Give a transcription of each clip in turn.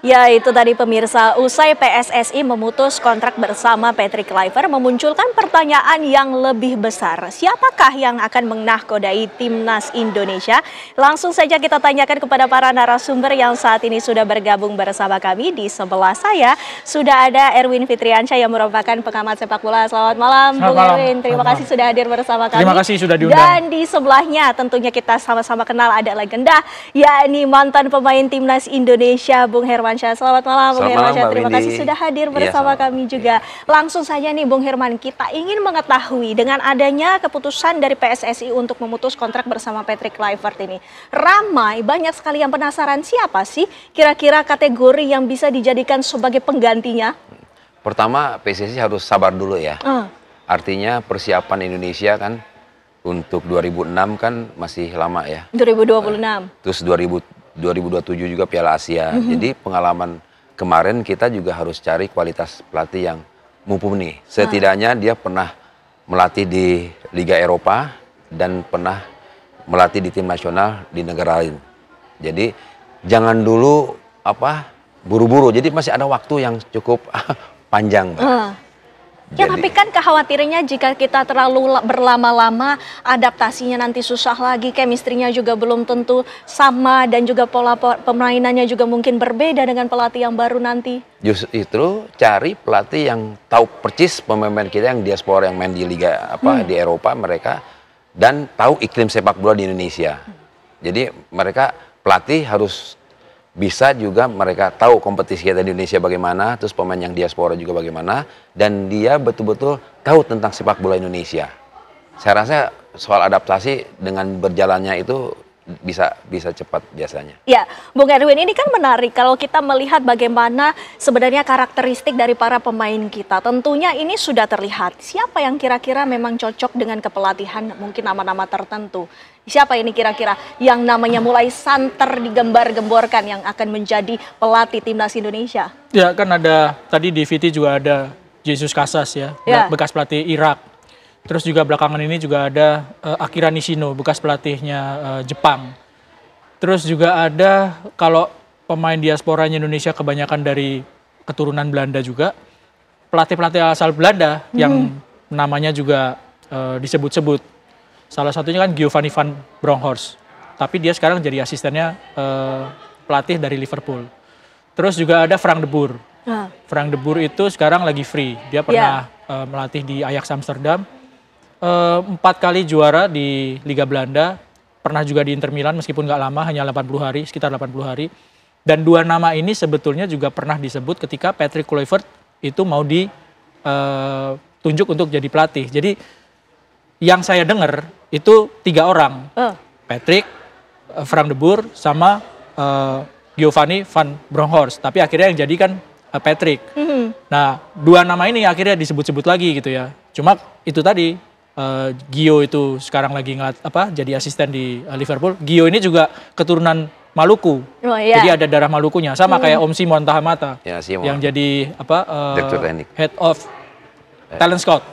Ya, itu tadi pemirsa, usai PSSI memutus kontrak bersama Patrick Kluivert memunculkan pertanyaan yang lebih besar. Siapakah yang akan menahkodai timnas Indonesia? Langsung saja kita tanyakan kepada para narasumber yang saat ini sudah bergabung bersama kami. Di sebelah saya sudah ada Erwin Fitriansyah yang merupakan pengamat sepak bola. Selamat malam, Bung Erwin. Terima kasih sudah hadir bersama kami. Terima kasih sudah diundang. Dan di sebelahnya tentunya kita sama-sama kenal ada legenda, yakni mantan pemain timnas Indonesia, Bung Hermansyah. Selamat malam, Bung Hermansyah. Terima kasih sudah hadir bersama kami juga. Langsung saja nih, Bung Herman, kita ingin mengetahui dengan adanya keputusan dari PSSI untuk memutus kontrak bersama Patrick Kluivert ini. Ramai, banyak sekali yang penasaran siapa sih kira-kira kategori yang bisa dijadikan sebagai penggantinya? Pertama, PSSI harus sabar dulu ya. Artinya persiapan Indonesia kan untuk 2006 kan masih lama ya. 2026. Terus 2027 juga Piala Asia. Jadi pengalaman kemarin kita juga harus cari kualitas pelatih yang mumpuni. Setidaknya dia pernah melatih di Liga Eropa dan pernah melatih di tim nasional di negara lain. Jadi jangan dulu buru-buru. Jadi masih ada waktu yang cukup panjang, Mbak. Ya, tapi kan kekhawatirannya jika kita terlalu berlama-lama adaptasinya nanti susah lagi, chemistry-nya juga belum tentu sama dan juga pola pemainannya juga mungkin berbeda dengan pelatih yang baru nanti. Justru cari pelatih yang tahu persis pemain-pemain kita yang diaspora yang main di liga di Eropa mereka dan tahu iklim sepak bola di Indonesia. Jadi mereka pelatih harus bisa juga mereka tahu kompetisi kita di Indonesia bagaimana, terus pemain yang diaspora juga bagaimana, dan dia betul-betul tahu tentang sepak bola Indonesia. Saya rasa soal adaptasi dengan berjalannya itu bisa cepat biasanya. Ya, Bung Erwin, ini kan menarik kalau kita melihat bagaimana sebenarnya karakteristik dari para pemain kita. Tentunya ini sudah terlihat. Siapa yang kira-kira memang cocok dengan kepelatihan, mungkin nama-nama tertentu. Siapa ini kira-kira yang namanya mulai santer digembar-gemborkan yang akan menjadi pelatih timnas Indonesia? Ya, kan ada tadi di VT juga ada Jesus Casas ya, bekas pelatih Irak. Terus juga belakangan ini juga ada Akira Nishino, bekas pelatihnya Jepang. Terus juga ada kalau pemain diasporanya Indonesia kebanyakan dari keturunan Belanda juga. Pelatih-pelatih asal Belanda yang namanya juga disebut-sebut. Salah satunya kan Giovanni van Bronckhorst. Tapi dia sekarang jadi asistennya pelatih dari Liverpool. Terus juga ada Frank de Boer. Frank de Boer itu sekarang lagi free. Dia pernah melatih di Ajax Amsterdam. 4 kali juara di Liga Belanda, pernah juga di Inter Milan meskipun nggak lama, hanya 80 hari, sekitar 80 hari. Dan dua nama ini sebetulnya juga pernah disebut ketika Patrick Kluivert itu mau ditunjuk untuk jadi pelatih. Jadi yang saya dengar itu 3 orang, Patrick, Frank de Boer, sama Giovanni van Bronckhorst. Tapi akhirnya yang jadi kan Patrick. Nah, 2 nama ini akhirnya disebut-sebut lagi gitu ya. Cuma itu tadi. Gio itu sekarang lagi jadi asisten di Liverpool. Gio ini juga keturunan Maluku, jadi ada darah Malukunya, sama kayak Om Simon Tahamata yang jadi head of talent scout.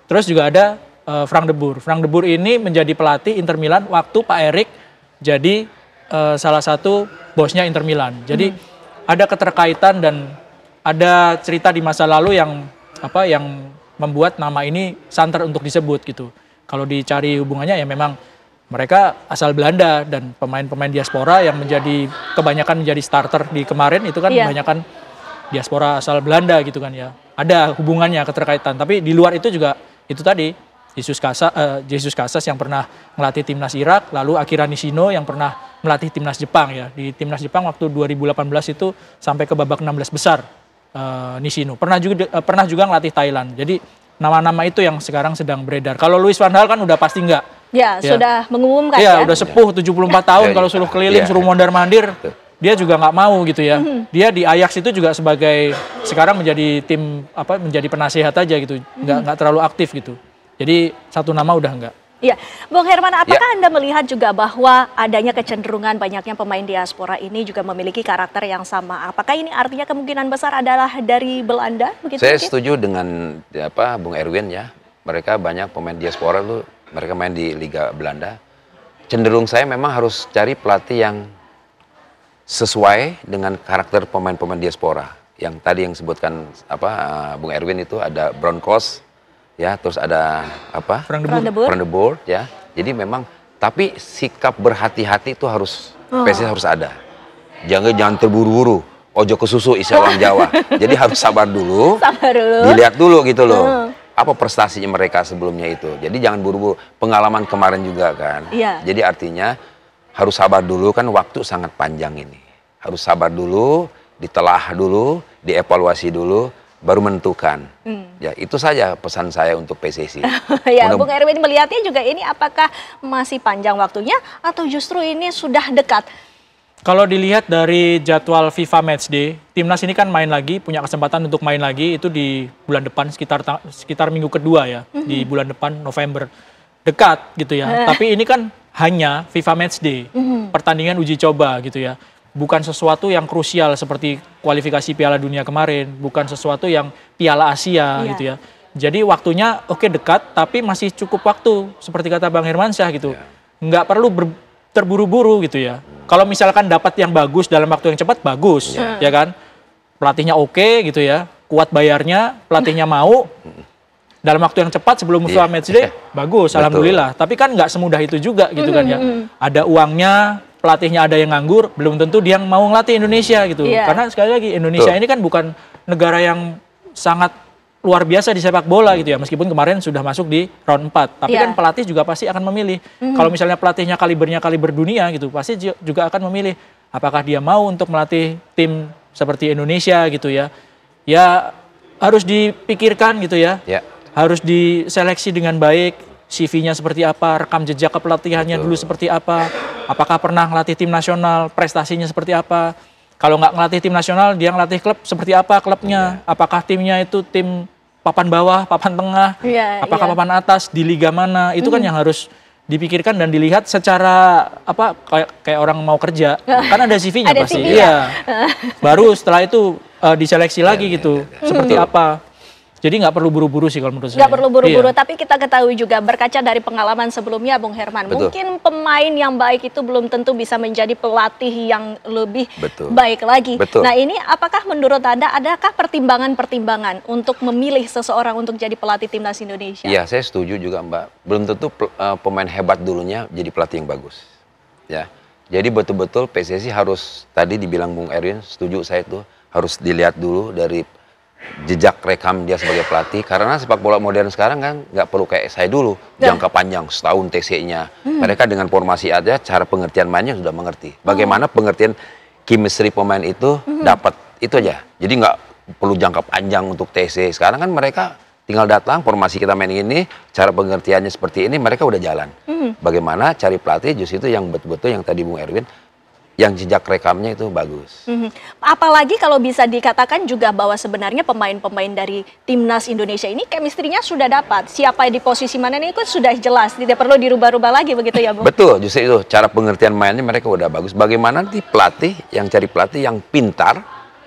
Terus juga ada Frank de Boer. Frank de Boer ini menjadi pelatih Inter Milan waktu Pak Erik jadi salah satu bosnya Inter Milan. Jadi ada keterkaitan dan ada cerita di masa lalu yang membuat nama ini santer untuk disebut gitu. Kalau dicari hubungannya ya memang mereka asal Belanda dan pemain-pemain diaspora yang kebanyakan menjadi starter di kemarin itu kan kebanyakan diaspora asal Belanda gitu kan ya. Ada hubungannya, keterkaitan. Tapi di luar itu juga itu tadi Jesus Casas yang pernah melatih timnas Irak, lalu Akira Nishino yang pernah melatih timnas Jepang ya. Di timnas Jepang waktu 2018 itu sampai ke babak 16 besar. Nishino pernah juga ngelatih Thailand. Jadi nama-nama itu yang sekarang sedang beredar. Kalau Louis van Gaal kan udah pasti enggak. Ya, sudah mengumumkan ya. Udah sepuh 74 tahun kalau suruh keliling, suruh mondar-mandir, dia juga nggak mau gitu ya. Dia di Ajax itu juga sekarang menjadi menjadi penasihat aja gitu. Nggak terlalu aktif gitu. Jadi 1 nama udah enggak. Ya, Bung Herman, apakah Anda melihat juga bahwa adanya kecenderungan banyaknya pemain diaspora ini juga memiliki karakter yang sama? Apakah ini artinya kemungkinan besar adalah dari Belanda? Saya setuju dengan Bung Erwin ya. Mereka banyak pemain diaspora tuh, mereka main di Liga Belanda. Cenderung saya memang harus cari pelatih yang sesuai dengan karakter pemain-pemain diaspora. Yang tadi yang sebutkan Bung Erwin itu ada Broncos, ya, terus ada Frank de Boer, ya. Jadi memang, tapi sikap berhati-hati itu harus PSSI harus ada. Jangan terburu-buru. Ojo ke susu istilah orang Jawa. Jadi harus sabar dulu. Dilihat dulu gitu loh. Apa prestasinya mereka sebelumnya itu. Jadi jangan buru-buru. Pengalaman kemarin juga kan. Iya. Jadi artinya harus sabar dulu, kan waktu sangat panjang ini. Harus sabar dulu, ditelah dulu, dievaluasi dulu, baru menentukan. Ya, itu saja pesan saya untuk PSSI. Ya, Bung Erwin melihatnya juga ini apakah masih panjang waktunya atau justru ini sudah dekat? Kalau dilihat dari jadwal FIFA Matchday, timnas ini kan main lagi, punya kesempatan untuk main lagi itu di bulan depan, sekitar minggu kedua ya, di bulan depan November. Dekat gitu ya. Tapi ini kan hanya FIFA Matchday, pertandingan uji coba gitu ya. Bukan sesuatu yang krusial seperti kualifikasi Piala Dunia kemarin, bukan sesuatu yang Piala Asia gitu ya. Jadi waktunya oke dekat, tapi masih cukup waktu, seperti kata Bang Hermansyah gitu. Nggak perlu terburu-buru gitu ya. Kalau misalkan dapat yang bagus dalam waktu yang cepat, bagus, ya kan. Pelatihnya oke gitu ya, kuat bayarnya, pelatihnya mau. Dalam waktu yang cepat sebelum FIFA Matchday, bagus, alhamdulillah. Tapi kan nggak semudah itu juga gitu kan ya. Ada uangnya, pelatihnya ada yang nganggur, belum tentu dia mau ngelatih Indonesia gitu. Karena sekali lagi Indonesia ini kan bukan negara yang sangat luar biasa di sepak bola gitu ya. Meskipun kemarin sudah masuk di round 4. Tapi kan pelatih juga pasti akan memilih. Kalau misalnya pelatihnya kaliber dunia gitu, pasti juga akan memilih apakah dia mau untuk melatih tim seperti Indonesia gitu ya. Ya harus dipikirkan gitu ya. Harus diseleksi dengan baik, CV-nya seperti apa, rekam jejak kepelatihannya dulu seperti apa, apakah pernah ngelatih tim nasional, prestasinya seperti apa. Kalau nggak ngelatih tim nasional, dia ngelatih klub seperti apa klubnya, apakah timnya itu tim papan bawah, papan tengah, apakah papan atas, di liga mana, itu kan yang harus dipikirkan dan dilihat secara kayak orang mau kerja, kan ada CV-nya pasti. Baru setelah itu diseleksi lagi gitu, seperti apa. Jadi nggak perlu buru-buru sih kalau menurut saya. Nggak perlu buru-buru, tapi kita ketahui juga berkaca dari pengalaman sebelumnya, Bung Herman. Mungkin pemain yang baik itu belum tentu bisa menjadi pelatih yang lebih baik lagi. Nah ini apakah menurut Anda adakah pertimbangan-pertimbangan untuk memilih seseorang untuk jadi pelatih timnas Indonesia? Iya, saya setuju juga Mbak. Belum tentu pemain hebat dulunya jadi pelatih yang bagus. Ya, jadi betul-betul PSSI harus, tadi dibilang Bung Erwin, setuju saya itu harus dilihat dulu dari jejak rekam dia sebagai pelatih, karena sepak bola modern sekarang kan nggak perlu kayak saya dulu jangka panjang setahun TC-nya. Mereka dengan formasi aja, cara pengertian mainnya sudah mengerti. Bagaimana pengertian chemistry pemain itu dapat, itu aja. Jadi nggak perlu jangka panjang untuk TC. Sekarang kan mereka tinggal datang, formasi kita main ini, cara pengertiannya seperti ini, mereka udah jalan. Bagaimana cari pelatih justru itu yang betul-betul yang tadi Bung Erwin, yang jejak rekamnya itu bagus. Apalagi kalau bisa dikatakan juga bahwa sebenarnya pemain-pemain dari timnas Indonesia ini chemistry-nya sudah dapat. Siapa di posisi mana ini itu sudah jelas, tidak perlu dirubah-rubah lagi begitu ya, Bung? Betul, justru itu cara pengertian mainnya mereka udah bagus. Bagaimana nanti pelatih yang cari pelatih yang pintar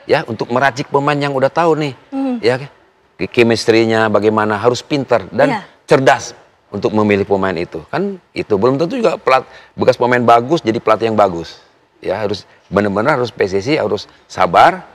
ya untuk meracik pemain yang udah tahu nih, ya chemistry-nya bagaimana, harus pintar dan cerdas untuk memilih pemain itu. Kan itu belum tentu juga bekas pemain bagus jadi pelatih yang bagus. Ya harus benar-benar harus PSSI harus sabar,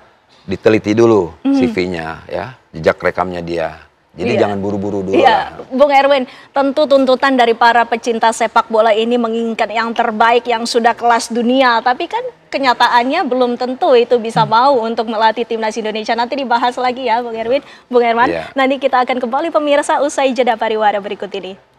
diteliti dulu CV-nya ya, jejak rekamnya dia. Jadi jangan buru-buru dulu lah. Bung Erwin, tentu tuntutan dari para pecinta sepak bola ini menginginkan yang terbaik, yang sudah kelas dunia. Tapi kan kenyataannya belum tentu itu bisa mau untuk melatih timnas Indonesia. Nanti dibahas lagi ya Bung Erwin, Bung Herman. Nanti kita akan kembali pemirsa usai jeda pariwara berikut ini.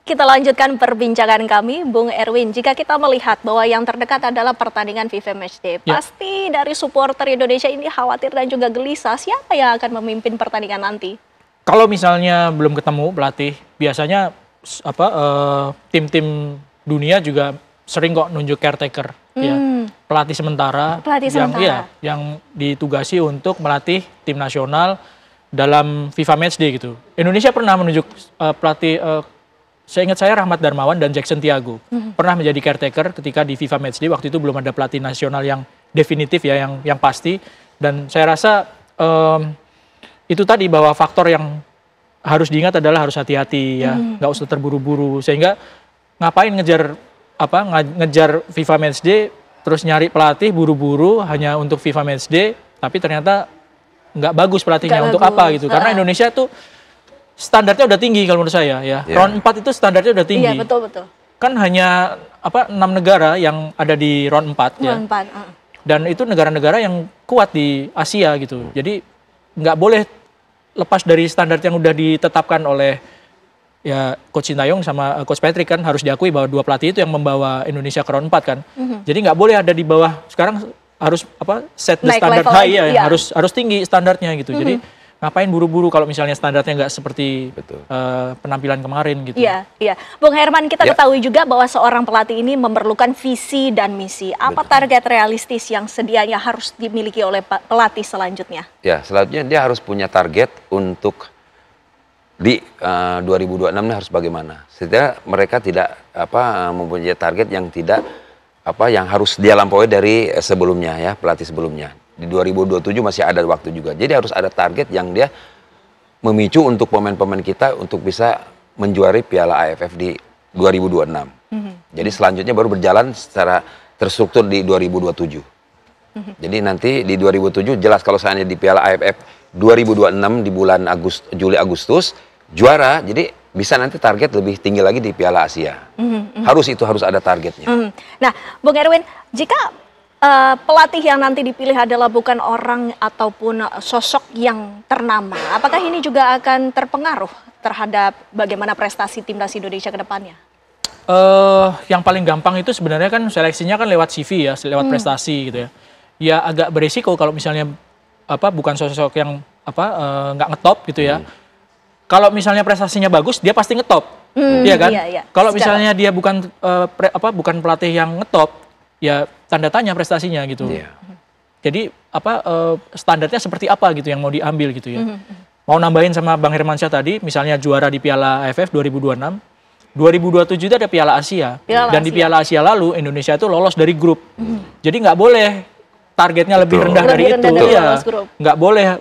Kita lanjutkan perbincangan kami, Bung Erwin. Jika kita melihat bahwa yang terdekat adalah pertandingan FIFA Matchday, pasti dari supporter Indonesia ini khawatir dan juga gelisah. Siapa yang akan memimpin pertandingan nanti? Kalau misalnya belum ketemu pelatih, biasanya tim-tim dunia juga sering kok nunjuk caretaker, ya, pelatih sementara, yang ditugasi untuk melatih tim nasional dalam FIFA Matchday gitu. Indonesia pernah menunjuk pelatih. Seingat saya Rahmat Darmawan dan Jackson Tiago pernah menjadi caretaker ketika di FIFA Matchday. Waktu itu belum ada pelatih nasional yang definitif ya, yang pasti. Dan saya rasa itu tadi bahwa faktor yang harus diingat adalah harus hati-hati ya, nggak usah terburu-buru. Sehingga ngapain ngejar FIFA Matchday terus nyari pelatih buru-buru hanya untuk FIFA Matchday, tapi ternyata nggak bagus pelatihnya untuk apa gitu. Karena Indonesia tuh standarnya udah tinggi kalau menurut saya ya. Round 4 itu standarnya udah tinggi. Iya, betul. Kan hanya 6 negara yang ada di round 4 ya. Dan itu negara-negara yang kuat di Asia gitu. Jadi nggak boleh lepas dari standar yang udah ditetapkan oleh ya Coach Sintayong sama Coach Patrick, kan harus diakui bahwa dua pelatih itu yang membawa Indonesia ke round 4 kan. Jadi nggak boleh ada di bawah. Sekarang harus set the standard high ya, harus tinggi standarnya gitu. Jadi ngapain buru-buru kalau misalnya standarnya nggak seperti penampilan kemarin gitu. Iya. Bung Herman, kita ketahui juga bahwa seorang pelatih ini memerlukan visi dan misi. Apa target realistis yang sedianya harus dimiliki oleh pelatih selanjutnya? Ya, selanjutnya dia harus punya target untuk di 2026 ini harus bagaimana. Setidaknya mereka tidak mempunyai target yang tidak yang harus dia lampaui dari sebelumnya ya, pelatih sebelumnya. Di 2027 masih ada waktu juga. Jadi harus ada target yang dia memicu untuk pemain-pemain kita untuk bisa menjuari Piala AFF di 2026. Jadi selanjutnya baru berjalan secara terstruktur di 2027. Jadi nanti di 2007 jelas kalau seandainya di Piala AFF 2026 di bulan Juli Agustus juara, jadi bisa nanti target lebih tinggi lagi di Piala Asia. Harus ada targetnya. Nah, Bung Erwin, jika pelatih yang nanti dipilih adalah bukan orang ataupun sosok yang ternama, apakah ini juga akan terpengaruh terhadap bagaimana prestasi timnas Indonesia ke depannya? Yang paling gampang itu sebenarnya kan seleksinya kan lewat CV ya, lewat prestasi gitu ya. Ya agak beresiko kalau misalnya bukan sosok yang nggak ngetop gitu ya. Kalau misalnya prestasinya bagus, dia pasti ngetop, iya kan? Iya. Kalau misalnya dia bukan bukan pelatih yang ngetop, ya tanda tanya prestasinya gitu. Jadi standarnya seperti apa gitu yang mau diambil gitu ya. Mau nambahin sama Bang Hermansyah tadi, misalnya juara di Piala AFF 2026, 2027 itu ada Piala Asia. Dan di Piala Asia lalu Indonesia itu lolos dari grup. Jadi nggak boleh targetnya lebih rendah dari itu. Iya. Nggak boleh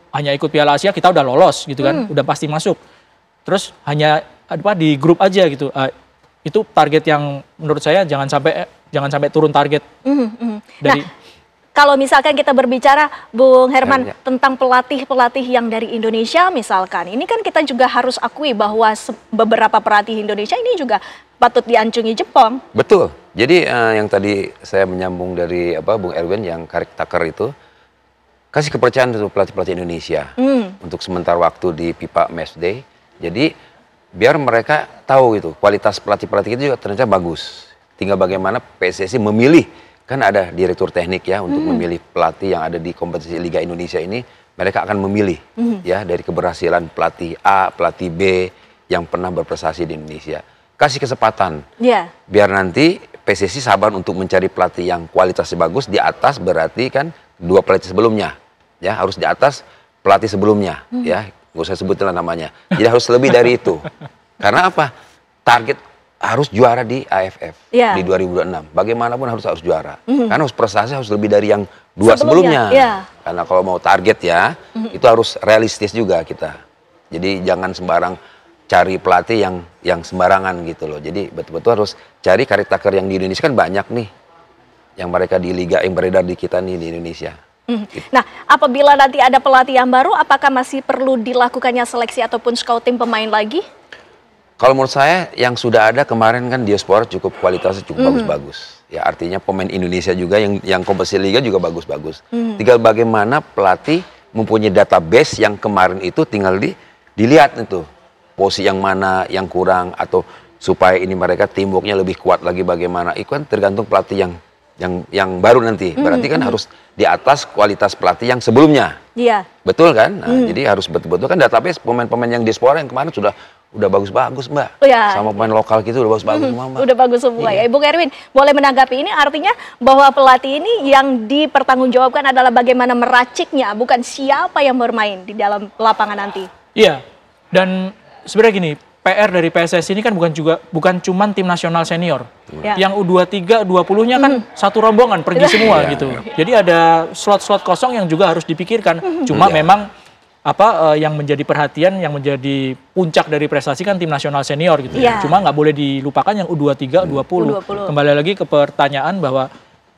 hanya ikut Piala Asia kita udah lolos gitu kan, udah pasti masuk. Terus hanya di grup aja gitu. Itu target yang menurut saya jangan sampai turun target. Dari kalau misalkan kita berbicara Bung Herman tentang pelatih-pelatih yang dari Indonesia misalkan, ini kan kita juga harus akui bahwa beberapa pelatih Indonesia ini juga patut diancungi Jepang. Betul. Jadi yang tadi saya menyambung dari Bung Erwin yang Taker itu, kasih kepercayaan untuk pelatih-pelatih Indonesia untuk sementara waktu di FIFA Matchday. Jadi biar mereka tahu gitu kualitas pelatih-pelatih itu juga ternyata bagus. Tinggal bagaimana PSSI memilih, kan ada direktur teknik ya untuk memilih pelatih yang ada di kompetisi Liga Indonesia ini. Mereka akan memilih ya dari keberhasilan pelatih A, pelatih B yang pernah berprestasi di Indonesia. Kasih kesempatan biar nanti PSSI sabar untuk mencari pelatih yang kualitasnya bagus di atas, berarti kan dua pelatih sebelumnya ya, harus di atas pelatih sebelumnya ya, nggak usah sebutin namanya. Jadi harus lebih dari itu. Karena apa? Target harus juara di AFF di 2026. Bagaimanapun harus juara. Karena harus prestasi harus lebih dari yang dua sebelumnya. Karena kalau mau target ya, itu harus realistis juga kita. Jadi jangan sembarang cari pelatih yang sembarangan gitu loh. Jadi betul-betul harus cari karakter yang di Indonesia kan banyak nih. Yang mereka di liga yang beredar di kita nih di Indonesia. Nah, apabila nanti ada pelatih yang baru, apakah masih perlu dilakukannya seleksi ataupun scouting pemain lagi? Kalau menurut saya yang sudah ada kemarin kan Diaspora cukup kualitasnya cukup bagus-bagus. Ya artinya pemain Indonesia juga yang kompetisi liga juga bagus-bagus. Tinggal bagaimana pelatih mempunyai database yang kemarin itu tinggal dilihat itu posisi yang mana yang kurang atau supaya ini mereka teamworknya lebih kuat lagi bagaimana. Itu kan tergantung pelatih yang baru nanti. Berarti kan harus di atas kualitas pelatih yang sebelumnya. Iya. Betul kan? Nah, jadi harus betul-betul kan database pemain-pemain yang Diaspora yang kemarin udah bagus-bagus Mbak. Sama pemain lokal gitu udah bagus-bagus semua Mbak. Udah bagus semua ya. Ibu Erwin, boleh menanggapi ini artinya bahwa pelatih ini yang dipertanggungjawabkan adalah bagaimana meraciknya, bukan siapa yang bermain di dalam lapangan nanti. Iya. Dan sebenarnya gini, PR dari PSSI ini kan bukan cuma tim nasional senior. Yang U23, U20-nya kan satu rombongan pergi semua gitu. Jadi ada slot-slot kosong yang juga harus dipikirkan. Cuma memang yang menjadi perhatian, yang menjadi puncak dari prestasi kan tim nasional senior gitu. Cuma nggak boleh dilupakan yang U23, U20. Kembali lagi ke pertanyaan bahwa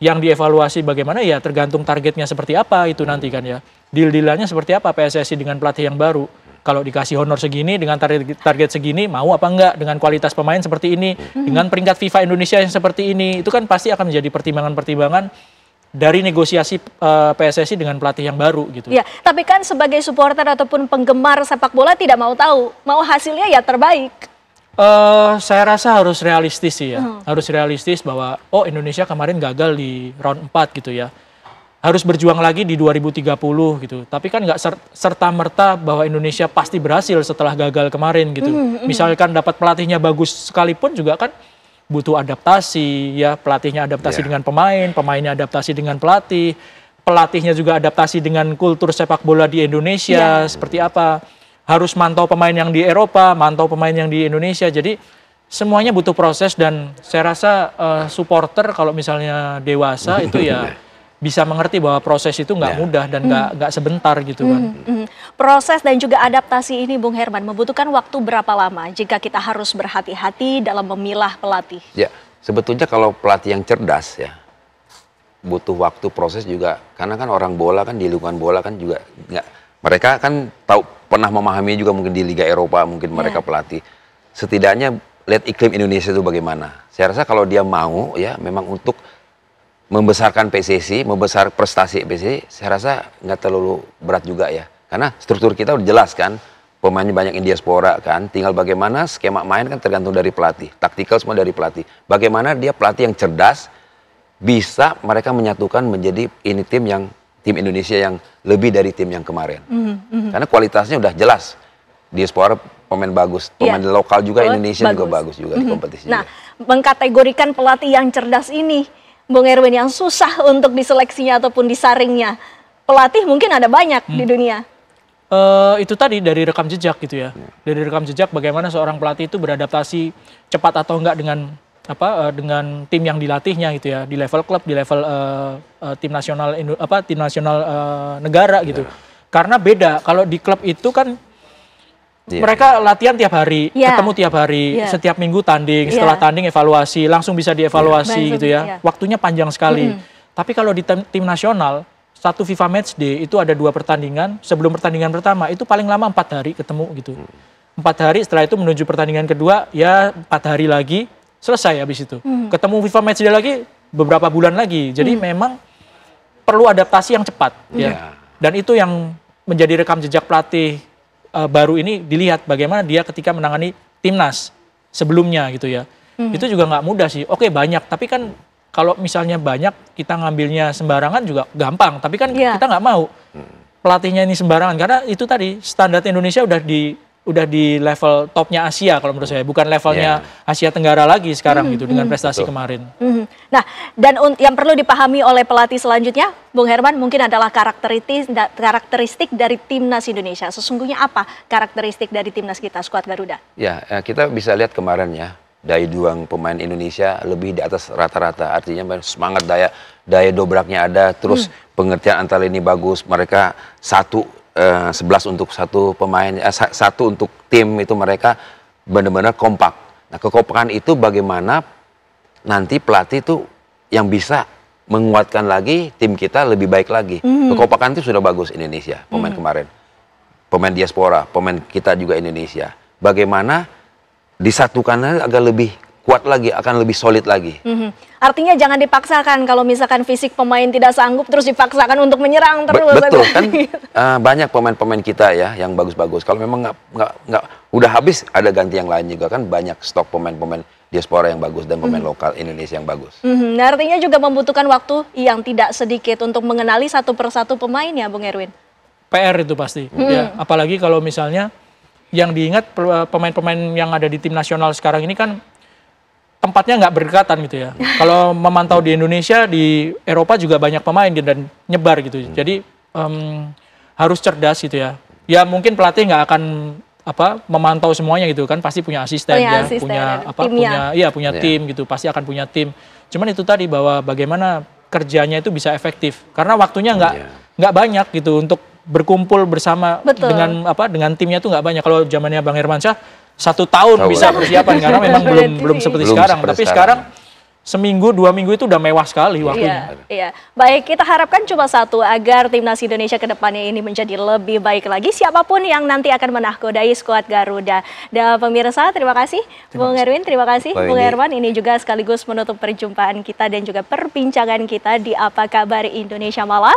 yang dievaluasi bagaimana ya tergantung targetnya seperti apa itu nanti kan ya. Deal-dealannya seperti apa PSSI dengan pelatih yang baru. Kalau dikasih honor segini dengan target segini mau apa enggak, dengan kualitas pemain seperti ini, dengan peringkat FIFA Indonesia yang seperti ini, itu kan pasti akan menjadi pertimbangan-pertimbangan dari negosiasi PSSI dengan pelatih yang baru gitu. Ya, tapi kan sebagai supporter ataupun penggemar sepak bola tidak mau tahu, mau hasilnya ya terbaik. Saya rasa harus realistis sih ya. Harus realistis bahwa Indonesia kemarin gagal di round 4 gitu ya. Harus berjuang lagi di 2030 gitu. Tapi kan nggak serta-merta bahwa Indonesia pasti berhasil setelah gagal kemarin gitu. Misalkan dapat pelatihnya bagus sekalipun juga kan butuh adaptasi ya. Pelatihnya adaptasi dengan pemain, pemainnya adaptasi dengan pelatih. Pelatihnya juga adaptasi dengan kultur sepak bola di Indonesia seperti apa. Harus mantau pemain yang di Eropa, mantau pemain yang di Indonesia. Jadi semuanya butuh proses dan saya rasa supporter kalau misalnya dewasa itu ya bisa mengerti bahwa proses itu nggak mudah dan nggak sebentar gitu kan. Proses dan juga adaptasi ini Bung Herman membutuhkan waktu berapa lama jika kita harus berhati-hati dalam memilah pelatih? Ya, sebetulnya kalau pelatih yang cerdas ya butuh waktu proses juga, karena kan orang bola kan di lingkungan bola kan juga nggak, mereka kan tahu pernah memahami juga mungkin di Liga Eropa mungkin mereka pelatih. Setidaknya lihat iklim Indonesia itu bagaimana. Saya rasa kalau dia mau ya memang untuk membesarkan PSSI, membesar prestasi PSSI, saya rasa nggak terlalu berat juga ya. Karena struktur kita udah jelas kan, pemainnya banyak yang diaspora kan, tinggal bagaimana skema main kan tergantung dari pelatih, taktikal semua dari pelatih. Bagaimana dia pelatih yang cerdas, bisa mereka menyatukan menjadi ini tim Indonesia yang lebih dari tim yang kemarin. Karena kualitasnya udah jelas, diaspora pemain bagus, pemain lokal juga Indonesia juga bagus juga di kompetisi. Nah, mengkategorikan pelatih yang cerdas ini, Bung Erwin, yang susah untuk diseleksinya ataupun disaringnya. Pelatih mungkin ada banyak di dunia. Itu tadi dari rekam jejak gitu ya. Dari rekam jejak bagaimana seorang pelatih itu beradaptasi cepat atau enggak dengan tim yang dilatihnya gitu ya, di level klub, di level tim nasional negara gitu. Karena beda kalau di klub itu kan mereka latihan tiap hari, ketemu tiap hari, setiap minggu tanding, setelah tanding evaluasi, langsung bisa dievaluasi gitu ya. Waktunya panjang sekali. Tapi kalau di tim nasional, satu FIFA Matchday itu ada 2 pertandingan, sebelum pertandingan pertama itu paling lama 4 hari ketemu gitu. 4 hari, setelah itu menuju pertandingan kedua, ya 4 hari lagi, selesai habis itu. Ketemu FIFA Matchday lagi, beberapa bulan lagi. Jadi memang perlu adaptasi yang cepat. Ya. Dan itu yang menjadi rekam jejak pelatih baru ini, dilihat bagaimana dia ketika menangani timnas sebelumnya gitu ya. Itu juga nggak mudah sih. Oke banyak, tapi kan kalau misalnya banyak kita ngambilnya sembarangan juga gampang. Tapi kan kita nggak mau pelatihnya ini sembarangan, karena itu tadi standar Indonesia udah di level topnya Asia kalau menurut saya, bukan levelnya Asia Tenggara lagi sekarang gitu dengan prestasi kemarin. Nah, dan yang perlu dipahami oleh pelatih selanjutnya, Bung Herman, mungkin adalah karakteristik dari timnas Indonesia. Sesungguhnya apa karakteristik dari timnas kita, skuad Garuda? Ya, kita bisa lihat kemarin ya, daya juang pemain Indonesia lebih di atas rata-rata. Artinya semangat, daya dobraknya ada, terus pengertian antar lini bagus. Mereka 11 untuk satu pemain, satu untuk tim, itu mereka benar-benar kompak. Nah, kekompakan itu bagaimana nanti pelatih itu yang bisa menguatkan lagi tim kita lebih baik lagi. Kekompakan itu sudah bagus Indonesia, pemain kemarin. Pemain diaspora, pemain kita juga Indonesia. Bagaimana disatukannya agak lebih kuat lagi, akan lebih solid lagi. Artinya jangan dipaksakan, kalau misalkan fisik pemain tidak sanggup terus dipaksakan untuk menyerang terus. Betul kan, banyak pemain-pemain kita ya yang bagus-bagus. Kalau memang nggak udah habis, ada ganti yang lain juga kan, banyak stok pemain-pemain diaspora yang bagus dan pemain lokal Indonesia yang bagus. Nah, artinya juga membutuhkan waktu yang tidak sedikit untuk mengenali satu persatu pemain ya, Bung Erwin. PR itu pasti. Ya, apalagi kalau misalnya yang diingat pemain-pemain yang ada di tim nasional sekarang ini kan tempatnya nggak berdekatan gitu ya. Kalau memantau di Indonesia, di Eropa juga banyak pemain dan nyebar gitu. Jadi harus cerdas gitu ya. Ya mungkin pelatih nggak akan memantau semuanya gitu kan, pasti punya asisten ya, punya tim gitu, pasti akan punya tim. Cuman itu tadi bahwa bagaimana kerjanya itu bisa efektif, karena waktunya nggak banyak gitu untuk berkumpul bersama dengan timnya itu nggak banyak. Kalau zamannya Bang Hermansyah 1 tahun bisa persiapan, karena memang belum seperti sekarang. Tapi sekarang seminggu 2 minggu itu udah mewah sekali waktunya. Iya. Baik, kita harapkan cuma satu, agar timnas Indonesia ke depannya ini menjadi lebih baik lagi, siapapun yang nanti akan menakodai skuad Garuda. Dan pemirsa, terima kasih Bung Erwin, terima kasih Bung Herman. Ini juga sekaligus menutup perjumpaan kita dan juga perbincangan kita di Apa Kabar Indonesia Malam.